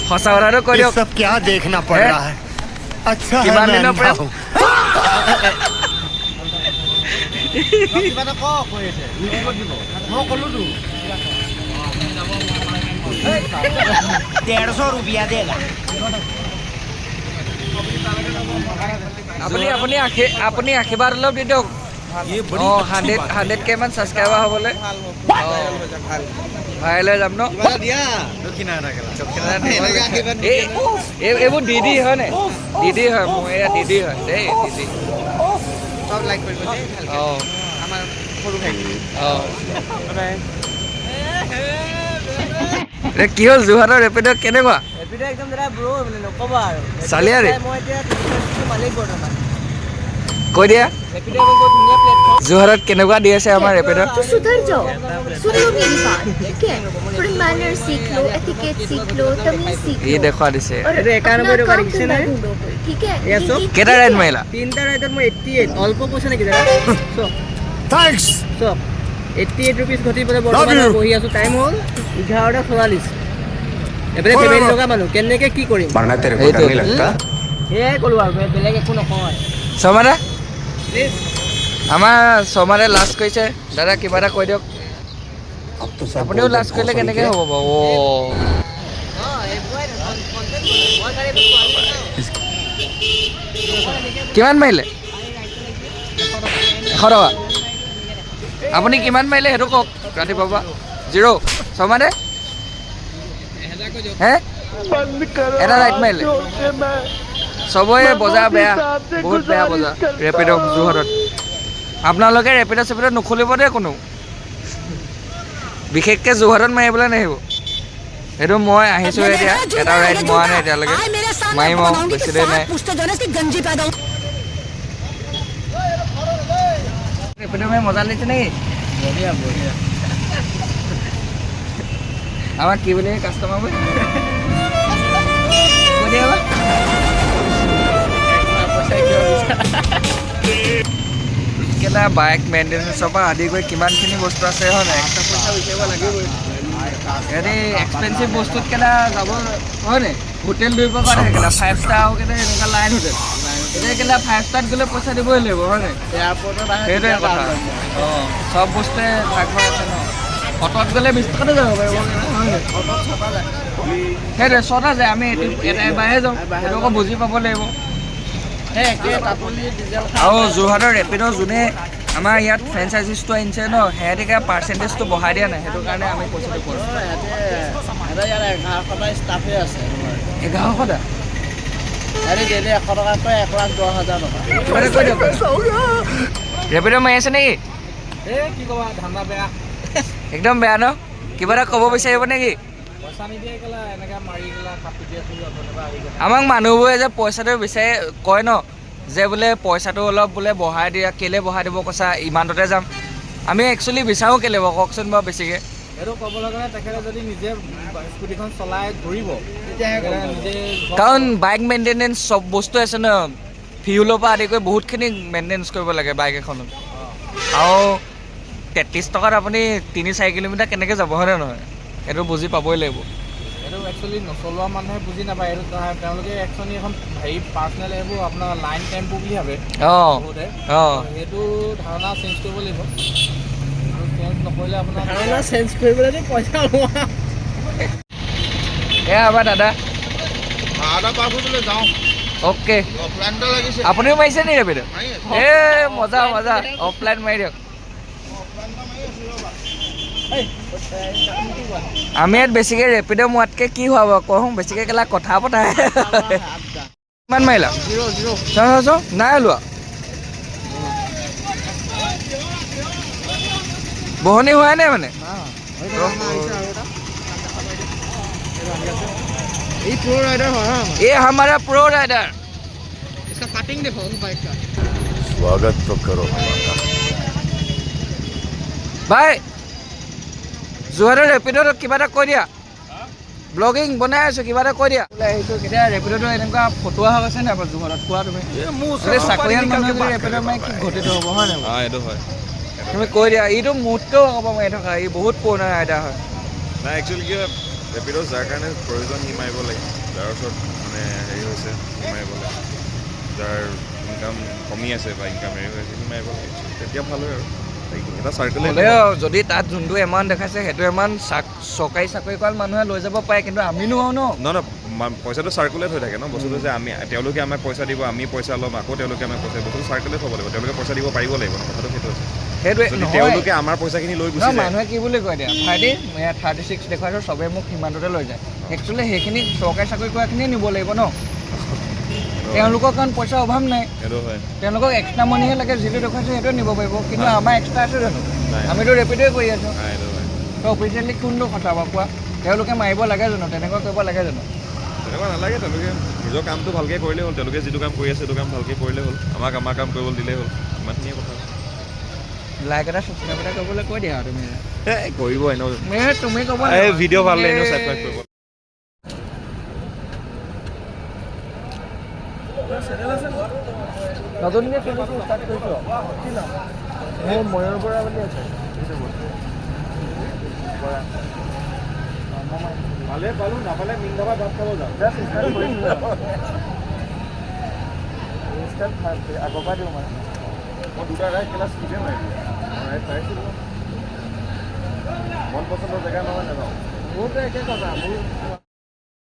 সঁচা কথাটো কৈ দিয়ক सब क्या देखना पड़ रहा है अच्छा है কিমান मैं দিনৰ अंधा পৰা हूँ আপুনি আশীৰ্বাদ অলপ দি দিয়ক 100K মান ছাবস্ক্ৰাইবাৰ হ'বলৈ ভাইৰেল হৈ যাম ন এইবোৰ দিদি হয় নাই দিদি হয় মোৰ এয়া দিদি হয় দেই দিদি কি হ'ল যোৰহাটৰ ৰেপিড' কেনেকুৱা চালিয়াৰী কৈ দিয়া যোৰহাটত কেনেকুৱা দি আছে আমাৰ ৰেপিড' तो सुधर जाओ सुन लो मेरी बात ठीक है थोड़े मैनर सीख लो एटिकेट सीख लो तमीज सीख ই लो দেখুৱা দিছে और अपना काम धंधा ढूंढो कोई, ठीक है কেইটা ৰাইড মাৰিলা তিনিটা ৰাইডত মই 88 অল্প পইচা নেকি দাদা थैंक्स চব 88 रुपीस ঘটি পেলাই বৰ্তমান বহি আছো টাইম হ'ল 11:44 এবাৰে পেমেণ্ট লগা মানুহ কেনেকে কি কৰিম वरना तेरे को डर नहीं लगता এয়াই ক'লো আৰু বেলেগ একো নকয় শৰ্মাদা আমাৰ শৰ্মাদে লাষ্ট কৰিছে দাদা কিবা এটা কৈ দিয়ক अब तो सब আপুনিও লাষ্ট কৰিলে কেনেকৈ হ'ব বাৰু কিমান মাৰিলে 100 টকা আপুনি কিমান মাৰিলে সেইটো কওক ৰাতিপুৱা 0 শৰ্মাদে হে এটা ৰাইট মাৰিলে চবৰে বজাৰ বেয়া বহুত বেয়া বজাৰ ৰেপিড' যোৰহাটত আপোনালোকে ৰেপিড' চেপিড' নুখুলিব দেই কোনো বিশেষকৈ যোৰহাটত মাৰিবলৈ নাহিব সেইটো মই আহিছোঁ এতিয়া এটা ৰাইড মৰা নাই এতিয়ালৈকে মাৰিম আৰু বেছি দেৰি নাই ৰেপিড' মাৰি মজা লাগিছে নেকি আমাক কি বুলি কাষ্টমাৰ বুলি কৈ দিয়া কেলা বাইক মেইনটেনেন্সৰ পৰা আদি কৰি কিমানখিনি বস্তু আছে হয় নাই এক্সট্ৰা পইচা বিচাৰিব লাগিবই ইয়াতে এক্সপেঞ্চিভ বস্তুত কেলা যাব হয় নাই হোটেল দুই প্ৰকাৰ থাকে কেলা 5 ষ্টাৰ আৰু কেলা এনেকুৱা লাইন হোটেল এতিয়া কেলা 5 ষ্টাৰত গ'লে পইচা দিবই লাগিব হয় নাই সেইটোৱে কথা চব বস্তুৱে ভাগ ভাগ আছে ন অটত গ'লে 20 টকাতে যাব পাৰিব হয় নাই সেইটোৱে ছটা যায় আমি এটা এবাৰহে যাওঁ সেইটো আকৌ বুজি পাব লাগিব আৰু যোৰহাটৰ ৰেপিড' যোনে আমাৰ ইয়াত ফ্ৰেঞ্চাইজিছটো আনিছে ন সিহঁতিকে পাৰ্চেণ্টেজটো বঢ়াই দিয়া নাই সেইটো কাৰণে আমি পইচাটো পোৱা 1100টা আছে 1100টা ডেইলি 100 টকাকৈ 1,10,000 টকা কিবা এটা কৈ দিয়ক ৰেপিড' মাৰি আছে নেকি কি ক'বা ধান্দা বেয়া একদম বেয়া ন কিবা এটা ক'ব বিচাৰিব নেকি পইচা নিদিয়ে কেলা এনেকৈ মাৰি কেলা কাটি দিয়ে আমাক মানুহবোৰে যে পইচাটো বিচাৰি কয় ন যে বোলে পইচাটো অলপ বোলে বঢ়াই দিয়া কেলৈ বঢ়াই দিব কৈছা ইমানতে যাম আমি একচুৱেলি বিচাৰোঁ কেলৈ বাৰু কওকচোন বাৰু বেছিকৈ এইটো ক'বলৈ গ'লে তেখেতে যদি নিজে স্কুটিখন চলাই ঘূৰিব তেতিয়াহে নিজে কাৰণ বাইক মেইনটেনেন্স চব বস্তু আছে ন ফিউলৰ পৰা আদি কৰি বহুতখিনি মেইনটেনেন্স কৰিব লাগে বাইক এখনত আৰু 33 টকাত আপুনি 3-4 কিলোমিটাৰ কেনেকৈ যাব হয়নে নহয় সেইটো বুজি পাবই লাগিব এইটো একচুৱেলি নচলোৱা মানুহে বুজি নাপায় এইটো তেওঁলোকে একচুৱেলি এখন হেৰি পাৰ্চনেল এইবোৰ আপোনাৰ লাইন টেম্পু বুলি ভাবে সেইটো ধাৰণা চেঞ্জ কৰিব লাগিব চেঞ্জ নকৰিলে আপোনাৰ ধাৰণা চেঞ্জ কৰিবলৈ পইচা লোৱা এয়া আমাৰ দাদা যাওঁ অ'কে আপুনিও মাৰিছে নেকি ৰেপিড' মজা মজা অফলাইন মাৰি দিয়ক আমি ইয়াত বেছিকৈ ৰেপিড' মোৱাতকৈ কি হোৱা বাৰু কওঁ বেছিকৈ কেলা কথা পতাই কিমান মাৰিলা চাওঁ নাই ওলোৱা বহনি হোৱাই নাই মানে ये हमारा प्रो राइडर इसका कटिंग देखो बाइक का स्वागत तो करो भाई যোৰহাটৰ ৰেপিড'ত কিবা এটা কৈ দিয়া ব্লগিং বনাই আছোঁ কিবা এটা কৈ দিয়া আহিছোঁ কেতিয়া ৰেপিড'টো এনেকুৱা ফটোৱা হৈ আছে নাই বাৰু যোৰহাটত কোৱা তুমি চাকৰিয়াল মানুহে যদি ৰেপিড' মাৰি কি ঘটিত হ'ব হয় নাই এইটো হয় তুমি কৈ দিয়া এইটো মোতকৈও হ'ব মাৰি থকা ই বহুত পুৰণা ৰাইডাৰ হয় নাই একচুৱেলি কি হয় ৰেপিডো যাৰ কাৰণে প্ৰয়োজন সি মাৰিব লাগে, যাৰ ওচৰত মানে হেৰি হৈছে সি মাৰিব লাগে, যাৰ ইনকাম কমি আছে বা ইনকাম হেৰি হৈ আছে সি মাৰিব লাগে, তেতিয়া ভাল হয় আৰু এটা চাৰ্কেল হ'লেও যদি তাত যোনটো এমাউণ্ট দেখাইছে সেইটো এমাউণ্ট চৰকাৰী চাকৰি কৰা মানুহে লৈ যাব পাৰে, কিন্তু আমি নোৱাৰো ন। নহয় পইচাটো চাৰ্কুলেট হৈ থাকে ন, বস্তুটো যে আমি তেওঁলোকে আমাক পইচা দিব, আমি পইচা ল'ম, আকৌ তেওঁলোকে আমাক পইচা দিব, বস্তুটো চাৰ্কুলেট হ'ব লাগিব, তেওঁলোকে পইচা দিব পাৰিব লাগিব ন, কথাটো সেইটো আছে। সেইটোৱে যদি নহয়, তেওঁলোকে আমাৰ পইচাখিনি লৈ গুচি যায়, মানুহে কি বুলি কয় দিয়া ভাইটি 36 দেখুৱাইছো চবে মোক সিমানটোতে লৈ যায়, একচুৱেলি সেইখিনি চৰকাৰী চাকৰি কৰাখিনিয়ে নিব লাগিব ন, তেওঁলোকৰ কাৰণ পইচাৰ অভাৱ নাই, সেইটো হয়। তেওঁলোকক এক্সট্ৰা মানিহে লাগে, যিটো দেখুৱাইছে সেইটোৱে নিব পাৰিব, কিন্তু আমাৰ এক্সট্ৰা আছে জানো? নাই। আমিতো ৰেপিডোৱে কৰি আছোঁ, সেইটো হয়। তো অফিচিয়েলি কোনটো কথা বা কোৱা, তেওঁলোকে মাৰিব লাগে জানো, তেনেকুৱা কৰিব লাগে জানো? তেনেকুৱা নালাগে, তেওঁলোকে নিজৰ কামটো ভালকৈ কৰিলেই হ'ল, তেওঁলোকে যিটো কাম কৰি আছে সেইটো কাম ভালকৈ কৰিলেই হ'ল, আমাক আমাৰ কাম কৰিবলৈ দিলেই হ'ল, ইমানখিনিয়ে কথা। লাইক এটা ছাবস্ক্ৰাইব এটা কৰিবলৈ কৈ দিয়া আৰু তুমি কৰিব এনেও, তুমি ক'ব ভিডিঅ' ভাল লাগে এনেও ছাবস্ক্ৰাইব কৰিব। নতুনকৈ চলিটো ষ্টাৰ্ট কৰিছোঁ, কি নাম? মোৰ ময়ূৰ বৰা বুলি আছে। ভালে পালোঁ, নাপালে মিনদাবা ভাত খাব যাওঁ। আগৰ পৰা দিওঁ মানে মই দুটা ৰাইড ক্লাছ কিনে মাৰিলোঁ, ৰাইড চাইছিলোঁ, মন পচন্দৰ জেগা নহয় নাযাওঁ। মোৰতো একে কথা, মোৰ